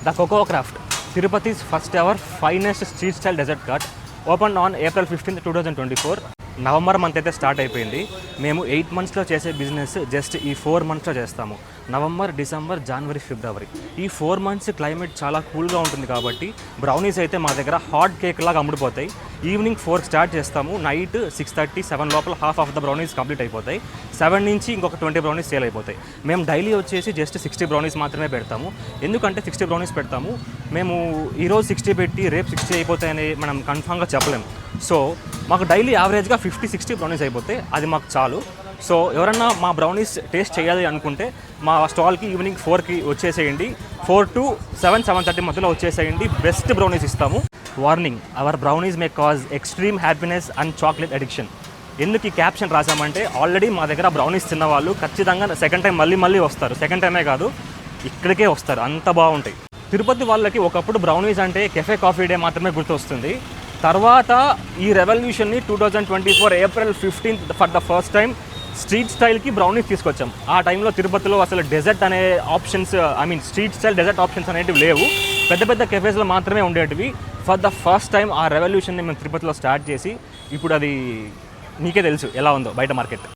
The Cocoa Craft, Tirupati's first ever finest street style dessert cart, opened on April 15th, 2024. November month అయితే start అయిపోయింది. మేము 8 మంత్స్లో చేసే business just ఈ 4 మంత్స్లో చేస్తాము. నవంబర్, డిసెంబర్, జనవరి, ఫిబ్రవరి ఈ 4 మంత్స్ క్లైమేట్ చాలా కూల్గా ఉంటుంది కాబట్టి బ్రౌనీస్ అయితే మా దగ్గర హాట్ కేక్ లాగా అమ్ముడుపోతాయి. ఈవినింగ్ 4 స్టార్ట్ చేస్తాము, నైట్ 6:30, 7 లోపల half of the brownies complete అయిపోతాయి. 7 నుంచి ఇంకొక 20 బ్రౌనీస్ సేల్ అయిపోతాయి. మేము డైలీ వచ్చేసి జస్ట్ 60 బ్రౌనీస్ మాత్రమే పెడతాము. ఎందుకంటే 60 బ్రౌనీస్ పెడతాము, మేము ఈరోజు 60 పెట్టి రేపు 60 అయిపోతాయని మనం కన్ఫామ్గా చెప్పలేము. సో మాకు డైలీ యావరేజ్గా 50-60 బ్రౌనీస్ అయిపోతాయి, అది మాకు చాలు. సో ఎవరన్నా మా బ్రౌనీస్ టేస్ట్ చేయాలి అనుకుంటే మా స్టాల్కి ఈవినింగ్ 4కి వచ్చేసేయండి. 4 to 7, 7:30 మధ్యలో వచ్చేసేయండి. బెస్ట్ బ్రౌనీస్ ఇస్తాము. Warning, our brownies may cause extreme happiness and chocolate addiction. ఎందుకు ఈ క్యాప్షన్ రాసామంటే ఆల్రెడీ మా దగ్గర బ్రౌనీస్ తిన్న వాళ్ళు ఖచ్చితంగా సెకండ్ టైం మళ్ళీ వస్తారు. సెకండ్ టైమే కాదు, ఇక్కడికే వస్తారు, అంత బాగుంటాయి. తిరుపతి వాళ్ళకి ఒకప్పుడు బ్రౌనీస్ అంటే కెఫే కాఫీ డే మాత్రమే గుర్తొస్తుంది. తర్వాత ఈ రెవల్యూషన్ని 2024 April 15th for the first time street స్టైల్కి బ్రౌనీస్ తీసుకొచ్చాం. ఆ టైంలో తిరుపతిలో అసలు డెజర్ట్ అనే options, street style dessert options అనేటివి లేవు. పెద్ద పెద్ద కెఫేస్లో మాత్రమే ఉండేటివి. ఫర్ ద ఫస్ట్ టైం ఆ రెవల్యూషన్ని మేము తిరుపతిలో స్టార్ట్ చేసి ఇప్పుడు అది మీకే తెలుసు ఎలా ఉందో బయట మార్కెట్.